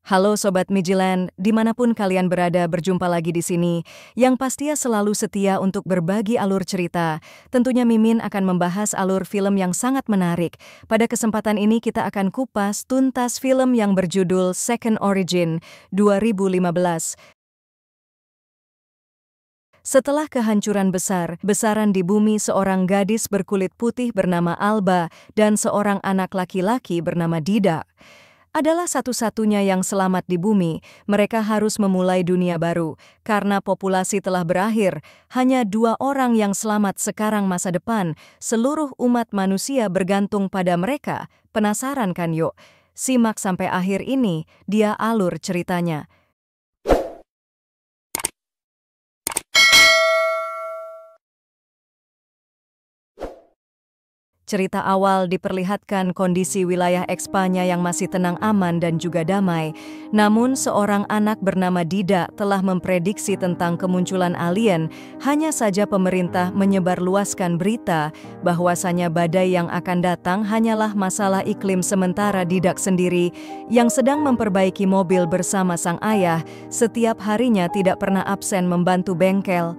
Halo Sobat Mijiland, dimanapun kalian berada berjumpa lagi di sini. Yang pastinya selalu setia untuk berbagi alur cerita. Tentunya Mimin akan membahas alur film yang sangat menarik. Pada kesempatan ini kita akan kupas tuntas film yang berjudul Second Origin 2015. Setelah kehancuran besaran di bumi, seorang gadis berkulit putih bernama Alba dan seorang anak laki-laki bernama Dida adalah satu-satunya yang selamat di bumi. Mereka harus memulai dunia baru. Karena populasi telah berakhir, hanya 2 orang yang selamat sekarang masa depan. Seluruh umat manusia bergantung pada mereka. Penasaran kan yuk? Simak sampai akhir ini, dia alur ceritanya. Cerita awal diperlihatkan kondisi wilayah Espanya yang masih tenang, aman, dan juga damai. Namun seorang anak bernama Dida telah memprediksi tentang kemunculan alien. Hanya saja pemerintah menyebarluaskan berita bahwasanya badai yang akan datang hanyalah masalah iklim, sementara Didak sendiri yang sedang memperbaiki mobil bersama sang ayah setiap harinya tidak pernah absen membantu bengkel.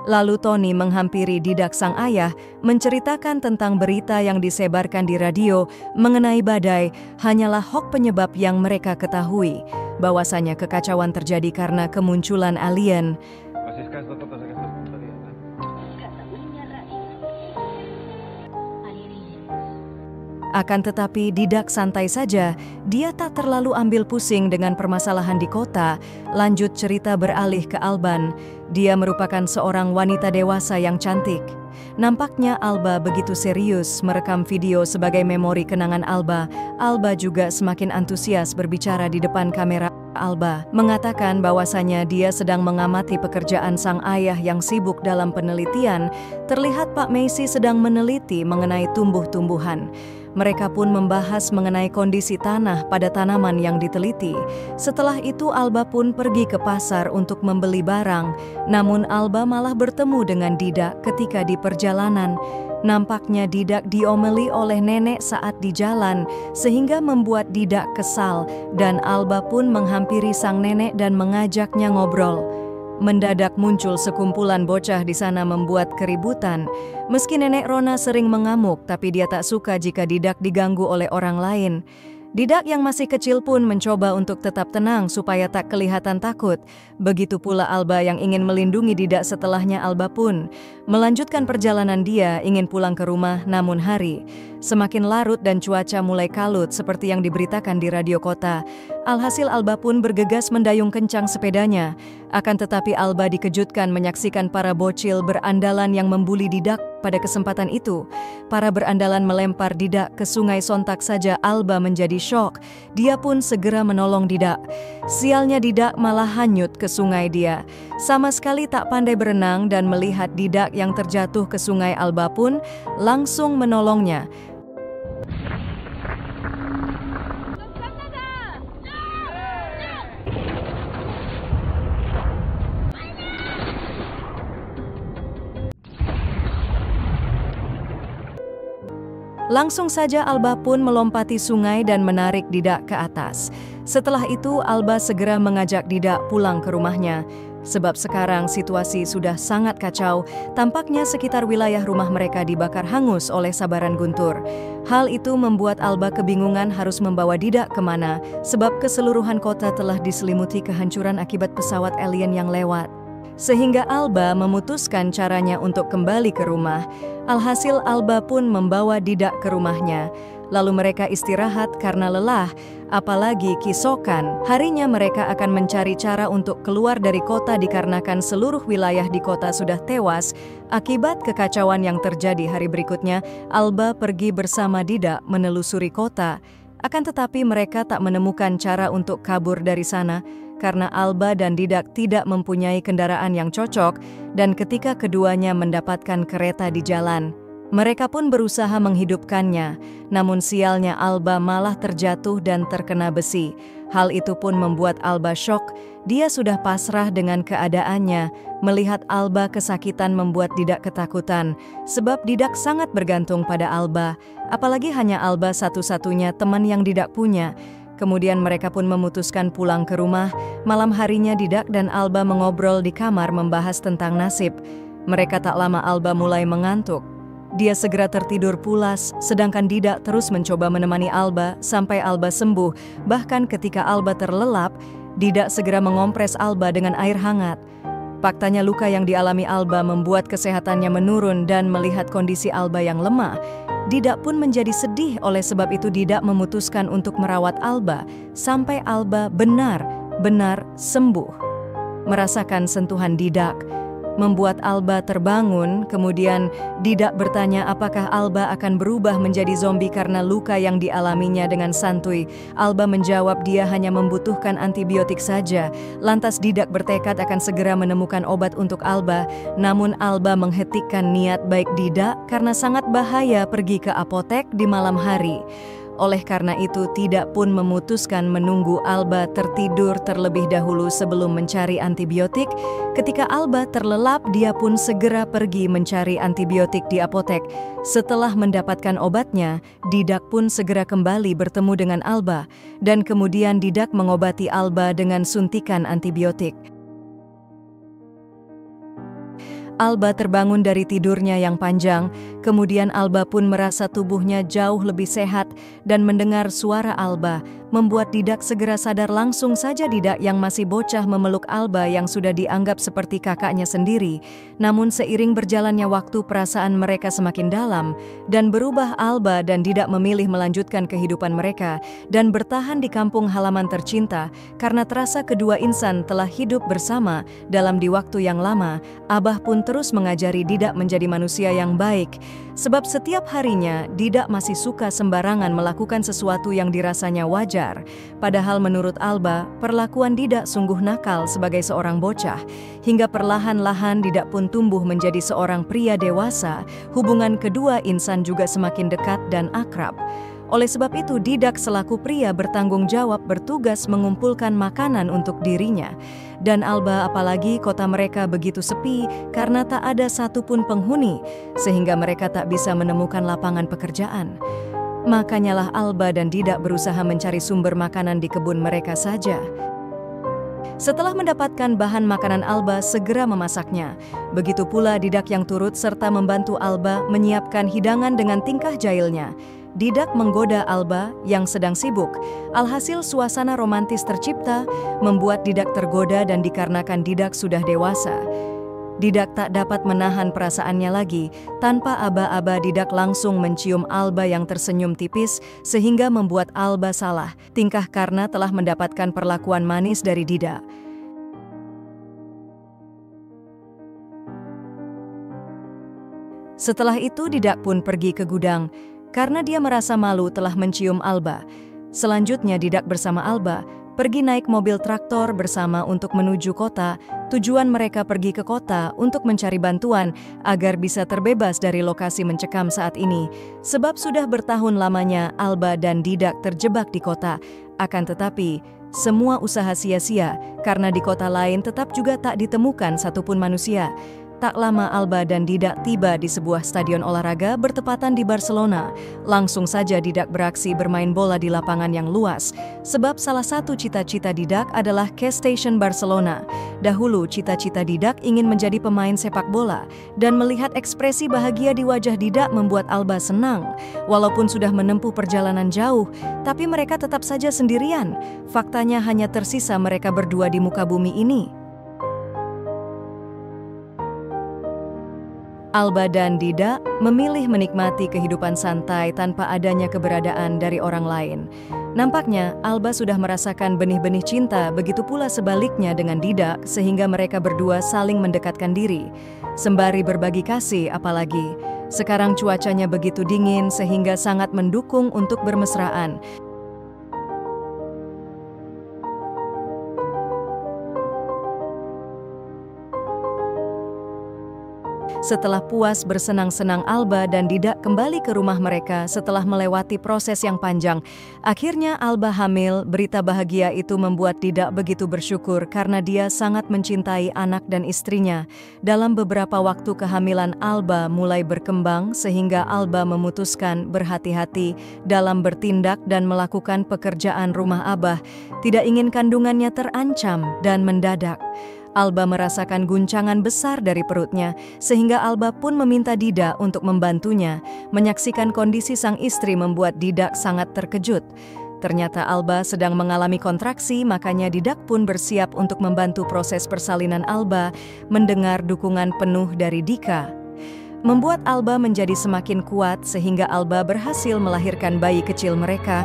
Lalu Tony menghampiri Didak sang ayah, menceritakan tentang berita yang disebarkan di radio mengenai badai hanyalah hoax. Penyebab yang mereka ketahui bahwasanya kekacauan terjadi karena kemunculan alien. Akan tetapi Didak santai saja, dia tak terlalu ambil pusing dengan permasalahan di kota. Lanjut cerita beralih ke Alban. Dia merupakan seorang wanita dewasa yang cantik. Nampaknya Alba begitu serius merekam video sebagai memori kenangan Alba. Alba juga semakin antusias berbicara di depan kamera. Alba mengatakan bahwasanya dia sedang mengamati pekerjaan sang ayah yang sibuk dalam penelitian. Terlihat Pak Macy sedang meneliti mengenai tumbuh-tumbuhan. Mereka pun membahas mengenai kondisi tanah pada tanaman yang diteliti. Setelah itu Alba pun pergi ke pasar untuk membeli barang. Namun Alba malah bertemu dengan Didak ketika di perjalanan. Nampaknya Didak diomeli oleh nenek saat di jalan, sehingga membuat Didak kesal, dan Alba pun menghampiri sang nenek dan mengajaknya ngobrol. Mendadak muncul sekumpulan bocah di sana membuat keributan. Meski nenek Rona sering mengamuk, tapi dia tak suka jika Didak diganggu oleh orang lain. Didak yang masih kecil pun mencoba untuk tetap tenang supaya tak kelihatan takut. Begitu pula Alba yang ingin melindungi Didak. Setelahnya Alba pun melanjutkan perjalanan. Dia ingin pulang ke rumah, namun hari semakin larut dan cuaca mulai kalut seperti yang diberitakan di radio kota. Alhasil Alba pun bergegas mendayung kencang sepedanya. Akan tetapi Alba dikejutkan menyaksikan para bocil berandalan yang membuli Didak. Pada kesempatan itu, para berandalan melempar Didak ke sungai. Sontak saja Alba menjadi syok. Dia pun segera menolong Didak. Sialnya Didak malah hanyut ke sungai. Dia sama sekali tak pandai berenang, dan melihat Didak yang terjatuh ke sungai, Alba pun langsung menolongnya. Langsung saja Alba pun melompati sungai dan menarik Didak ke atas. Setelah itu Alba segera mengajak Didak pulang ke rumahnya. Sebab sekarang situasi sudah sangat kacau. Tampaknya sekitar wilayah rumah mereka dibakar hangus oleh sabaran guntur. Hal itu membuat Alba kebingungan harus membawa Didak kemana, sebab keseluruhan kota telah diselimuti kehancuran akibat pesawat alien yang lewat. Sehingga Alba memutuskan caranya untuk kembali ke rumah. Alhasil Alba pun membawa Didak ke rumahnya. Lalu mereka istirahat karena lelah, apalagi kisokan. Harinya mereka akan mencari cara untuk keluar dari kota dikarenakan seluruh wilayah di kota sudah tewas. Akibat kekacauan yang terjadi hari berikutnya, Alba pergi bersama Didak menelusuri kota. Akan tetapi mereka tak menemukan cara untuk kabur dari sana, karena Alba dan Didak tidak mempunyai kendaraan yang cocok, dan ketika keduanya mendapatkan kereta di jalan, mereka pun berusaha menghidupkannya. Namun sialnya Alba malah terjatuh dan terkena besi. Hal itu pun membuat Alba syok. Dia sudah pasrah dengan keadaannya. Melihat Alba kesakitan membuat Didak ketakutan, sebab Didak sangat bergantung pada Alba. Apalagi hanya Alba satu-satunya teman yang Didak punya. Kemudian mereka pun memutuskan pulang ke rumah. Malam harinya Didak dan Alba mengobrol di kamar membahas tentang nasib. Mereka tak lama Alba mulai mengantuk. Dia segera tertidur pulas, sedangkan Didak terus mencoba menemani Alba sampai Alba sembuh. Bahkan ketika Alba terlelap, Didak segera mengompres Alba dengan air hangat. Faktanya luka yang dialami Alba membuat kesehatannya menurun dan melihat kondisi Alba yang lemah, Didak pun menjadi sedih. Oleh sebab itu Didak memutuskan untuk merawat Alba sampai Alba benar-benar sembuh. Merasakan sentuhan Didak membuat Alba terbangun. Kemudian Didak bertanya apakah Alba akan berubah menjadi zombie karena luka yang dialaminya. Dengan santuy Alba menjawab dia hanya membutuhkan antibiotik saja. Lantas Didak bertekad akan segera menemukan obat untuk Alba. Namun Alba menghentikan niat baik Didak karena sangat bahaya pergi ke apotek di malam hari. Oleh karena itu Didak pun memutuskan menunggu Alba tertidur terlebih dahulu sebelum mencari antibiotik. Ketika Alba terlelap, dia pun segera pergi mencari antibiotik di apotek. Setelah mendapatkan obatnya, Didak pun segera kembali bertemu dengan Alba, dan kemudian Didak mengobati Alba dengan suntikan antibiotik. Alba terbangun dari tidurnya yang panjang. Kemudian Alba pun merasa tubuhnya jauh lebih sehat, dan mendengar suara Alba membuat Didak segera sadar. Langsung saja Didak yang masih bocah memeluk Alba yang sudah dianggap seperti kakaknya sendiri. Namun seiring berjalannya waktu perasaan mereka semakin dalam dan berubah. Alba dan Didak memilih melanjutkan kehidupan mereka dan bertahan di kampung halaman tercinta karena terasa kedua insan telah hidup bersama dalam di waktu yang lama. Abah pun terus mengajari Didak menjadi manusia yang baik. Sebab setiap harinya Didak masih suka sembarangan melakukan sesuatu yang dirasanya wajar. Padahal menurut Alba, perlakuan Didak sungguh nakal sebagai seorang bocah. Hingga perlahan-lahan Didak pun tumbuh menjadi seorang pria dewasa. Hubungan kedua insan juga semakin dekat dan akrab. Oleh sebab itu Didak selaku pria bertanggung jawab bertugas mengumpulkan makanan untuk dirinya. Dan Alba, apalagi kota mereka begitu sepi karena tak ada satupun penghuni, sehingga mereka tak bisa menemukan lapangan pekerjaan. Makanya lah Alba dan Didak berusaha mencari sumber makanan di kebun mereka saja. Setelah mendapatkan bahan makanan, Alba segera memasaknya. Begitu pula Didak yang turut serta membantu Alba menyiapkan hidangan dengan tingkah jahilnya. Didak menggoda Alba yang sedang sibuk. Alhasil suasana romantis tercipta, membuat Didak tergoda, dan dikarenakan Didak sudah dewasa, Didak tak dapat menahan perasaannya lagi. Tanpa aba-aba Didak langsung mencium Alba yang tersenyum tipis sehingga membuat Alba salah tingkah karena telah mendapatkan perlakuan manis dari Didak. Setelah itu Didak pun pergi ke gudang karena dia merasa malu telah mencium Alba. Selanjutnya Didak bersama Alba pergi naik mobil traktor bersama untuk menuju kota. Tujuan mereka pergi ke kota untuk mencari bantuan agar bisa terbebas dari lokasi mencekam saat ini. Sebab sudah bertahun lamanya Alba dan Didak terjebak di kota. Akan tetapi semua usaha sia-sia karena di kota lain tetap juga tak ditemukan satupun manusia. Tak lama Alba dan Didak tiba di sebuah stadion olahraga bertepatan di Barcelona. Langsung saja Didak beraksi bermain bola di lapangan yang luas. Sebab salah satu cita-cita Didak adalah ke Stadion Barcelona. Dahulu cita-cita Didak ingin menjadi pemain sepak bola. Dan melihat ekspresi bahagia di wajah Didak membuat Alba senang. Walaupun sudah menempuh perjalanan jauh, tapi mereka tetap saja sendirian. Faktanya hanya tersisa mereka berdua di muka bumi ini. Alba dan Didak memilih menikmati kehidupan santai tanpa adanya keberadaan dari orang lain. Nampaknya Alba sudah merasakan benih-benih cinta, begitu pula sebaliknya dengan Didak, sehingga mereka berdua saling mendekatkan diri. Sembari berbagi kasih, apalagi sekarang cuacanya begitu dingin sehingga sangat mendukung untuk bermesraan. Setelah puas bersenang-senang, Alba dan Didak kembali ke rumah mereka setelah melewati proses yang panjang. Akhirnya Alba hamil. Berita bahagia itu membuat Didak begitu bersyukur karena dia sangat mencintai anak dan istrinya. Dalam beberapa waktu kehamilan, Alba mulai berkembang sehingga Alba memutuskan berhati-hati dalam bertindak dan melakukan pekerjaan rumah Abah. Tidak ingin kandungannya terancam dan mendadak Alba merasakan guncangan besar dari perutnya, sehingga Alba pun meminta Didak untuk membantunya. Menyaksikan kondisi sang istri membuat Didak sangat terkejut. Ternyata Alba sedang mengalami kontraksi, makanya Didak pun bersiap untuk membantu proses persalinan Alba. Mendengar dukungan penuh dari Dika membuat Alba menjadi semakin kuat sehingga Alba berhasil melahirkan bayi kecil mereka.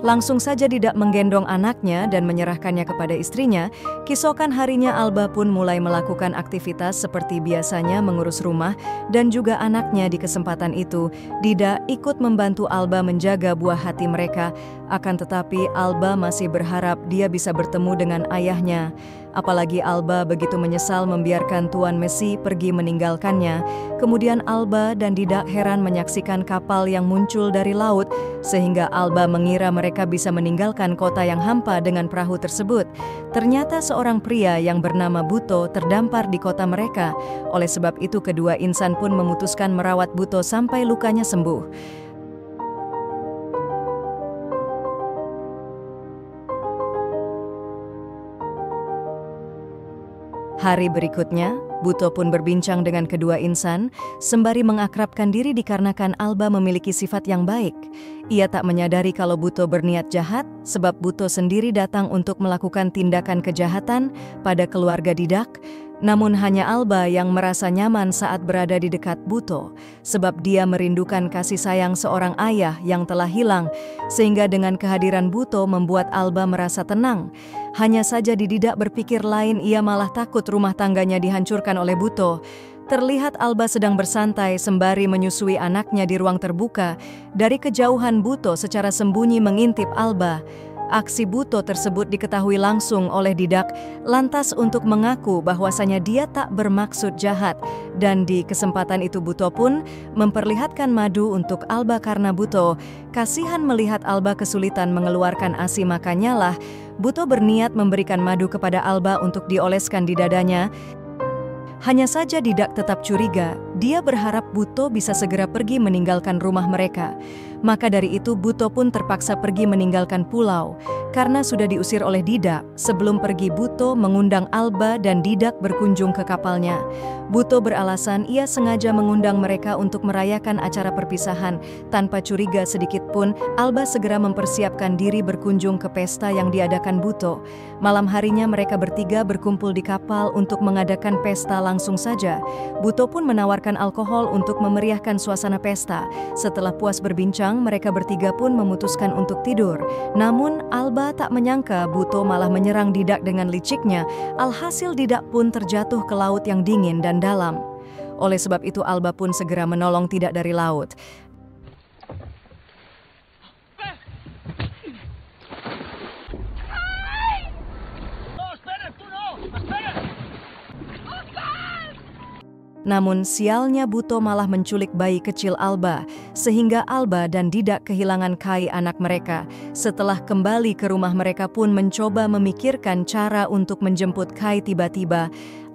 Langsung saja Didak menggendong anaknya dan menyerahkannya kepada istrinya. Keesokan harinya Alba pun mulai melakukan aktivitas seperti biasanya, mengurus rumah dan juga anaknya. Di kesempatan itu, Didak ikut membantu Alba menjaga buah hati mereka. Akan tetapi Alba masih berharap dia bisa bertemu dengan ayahnya. Apalagi Alba begitu menyesal membiarkan Tuan Messi pergi meninggalkannya. Kemudian Alba dan Didak heran menyaksikan kapal yang muncul dari laut, sehingga Alba mengira mereka bisa meninggalkan kota yang hampa dengan perahu tersebut. Ternyata seorang pria yang bernama Buto terdampar di kota mereka. Oleh sebab itu kedua insan pun memutuskan merawat Buto sampai lukanya sembuh. Hari berikutnya, Buto pun berbincang dengan kedua insan, sembari mengakrabkan diri dikarenakan Alba memiliki sifat yang baik. Ia tak menyadari kalau Buto berniat jahat, sebab Buto sendiri datang untuk melakukan tindakan kejahatan pada keluarga Didak. Namun hanya Alba yang merasa nyaman saat berada di dekat Buto, sebab dia merindukan kasih sayang seorang ayah yang telah hilang, sehingga dengan kehadiran Buto membuat Alba merasa tenang. Hanya saja di Didak berpikir lain, ia malah takut rumah tangganya dihancurkan oleh Buto. Terlihat Alba sedang bersantai sembari menyusui anaknya di ruang terbuka. Dari kejauhan Buto secara sembunyi mengintip Alba. Aksi Buto tersebut diketahui langsung oleh Didak, lantas untuk mengaku bahwasanya dia tak bermaksud jahat. Dan di kesempatan itu Buto pun memperlihatkan madu untuk Alba karena Buto kasihan melihat Alba kesulitan mengeluarkan ASI, makanya lah Buto berniat memberikan madu kepada Alba untuk dioleskan di dadanya. Hanya saja Didak tetap curiga, dia berharap Buto bisa segera pergi meninggalkan rumah mereka. Maka dari itu Buto pun terpaksa pergi meninggalkan pulau. Karena sudah diusir oleh Didak, sebelum pergi Buto mengundang Alba dan Didak berkunjung ke kapalnya. Buto beralasan ia sengaja mengundang mereka untuk merayakan acara perpisahan. Tanpa curiga sedikit pun, Alba segera mempersiapkan diri berkunjung ke pesta yang diadakan Buto. Malam harinya mereka bertiga berkumpul di kapal untuk mengadakan pesta langsung saja. Buto pun menawarkan alkohol untuk memeriahkan suasana pesta. Setelah puas berbincang, mereka bertiga pun memutuskan untuk tidur. Namun Alba tak menyangka Buto malah menyerang Didak dengan liciknya. Alhasil Didak pun terjatuh ke laut yang dingin dan dalam. Oleh sebab itu Alba pun segera menolong Didak dari laut. Namun sialnya Buto malah menculik bayi kecil Alba, sehingga Alba dan Didak kehilangan Kai, anak mereka. Setelah kembali ke rumah mereka pun mencoba memikirkan cara untuk menjemput Kai. Tiba-tiba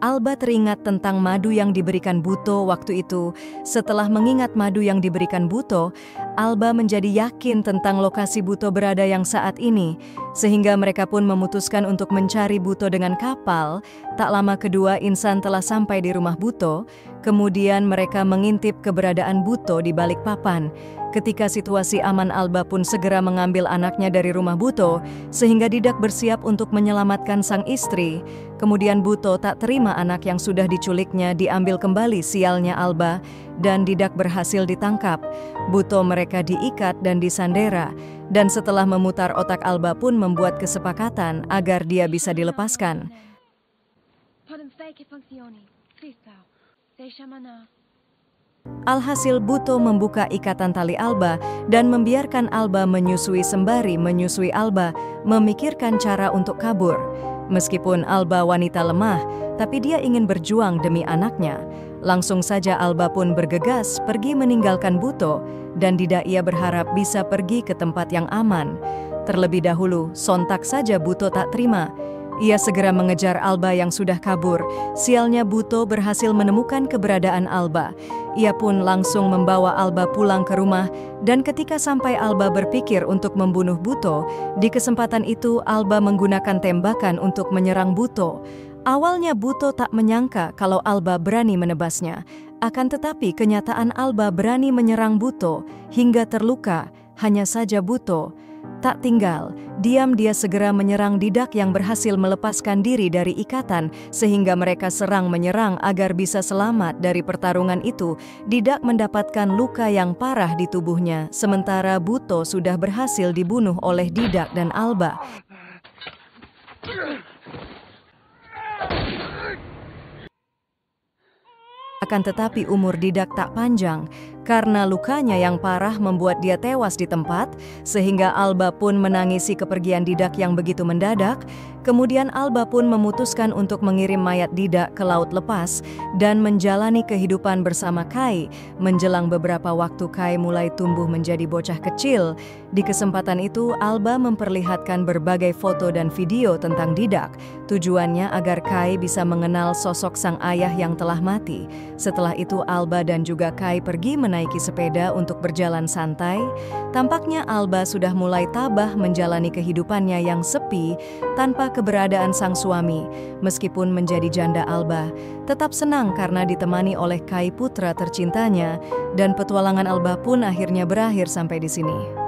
Alba teringat tentang madu yang diberikan Buto waktu itu. Setelah mengingat madu yang diberikan Buto, Alba menjadi yakin tentang lokasi Buto berada yang saat ini, sehingga mereka pun memutuskan untuk mencari Buto dengan kapal. Tak lama kedua insan telah sampai di rumah Buto. Kemudian mereka mengintip keberadaan Buto di balik papan. Ketika situasi aman, Alba pun segera mengambil anaknya dari rumah Buto, sehingga Didak bersiap untuk menyelamatkan sang istri. Kemudian Buto tak terima anak yang sudah diculiknya diambil kembali sialnya Alba, dan Didak berhasil ditangkap. Buto mereka diikat dan disandera, dan setelah memutar otak Alba pun membuat kesepakatan agar dia bisa dilepaskan. Alhasil Buto membuka ikatan tali Alba dan membiarkan Alba menyusui sembari menyusui Alba memikirkan cara untuk kabur. Meskipun Alba wanita lemah, tapi dia ingin berjuang demi anaknya. Langsung saja Alba pun bergegas pergi meninggalkan Buto, dan tidak ia berharap bisa pergi ke tempat yang aman. Terlebih dahulu, sontak saja Buto tak terima. Ia segera mengejar Alba yang sudah kabur. Sialnya Buto berhasil menemukan keberadaan Alba. Ia pun langsung membawa Alba pulang ke rumah, dan ketika sampai Alba berpikir untuk membunuh Buto, di kesempatan itu Alba menggunakan tembakan untuk menyerang Buto. Awalnya Buto tak menyangka kalau Alba berani menebasnya. Akan tetapi kenyataan Alba berani menyerang Buto hingga terluka. Hanya saja Buto tak tinggal, diam dia segera menyerang Didak yang berhasil melepaskan diri dari ikatan sehingga mereka serang menyerang agar bisa selamat dari pertarungan itu. Didak mendapatkan luka yang parah di tubuhnya, sementara Buto sudah berhasil dibunuh oleh Didak dan Alba. Akan tetapi umur Didak tak panjang, karena lukanya yang parah membuat dia tewas di tempat, sehingga Alba pun menangisi kepergian Didak yang begitu mendadak. Kemudian Alba pun memutuskan untuk mengirim mayat Didak ke laut lepas dan menjalani kehidupan bersama Kai. Menjelang beberapa waktu Kai mulai tumbuh menjadi bocah kecil. Di kesempatan itu Alba memperlihatkan berbagai foto dan video tentang Didak. Tujuannya agar Kai bisa mengenal sosok sang ayah yang telah mati. Setelah itu Alba dan juga Kai pergi menaiki sepeda untuk berjalan santai. Tampaknya Alba sudah mulai tabah menjalani kehidupannya yang sepi tanpa keberadaan sang suami. Meskipun menjadi janda, Alba tetap senang karena ditemani oleh Kai putra tercintanya, dan petualangan Alba pun akhirnya berakhir sampai di sini.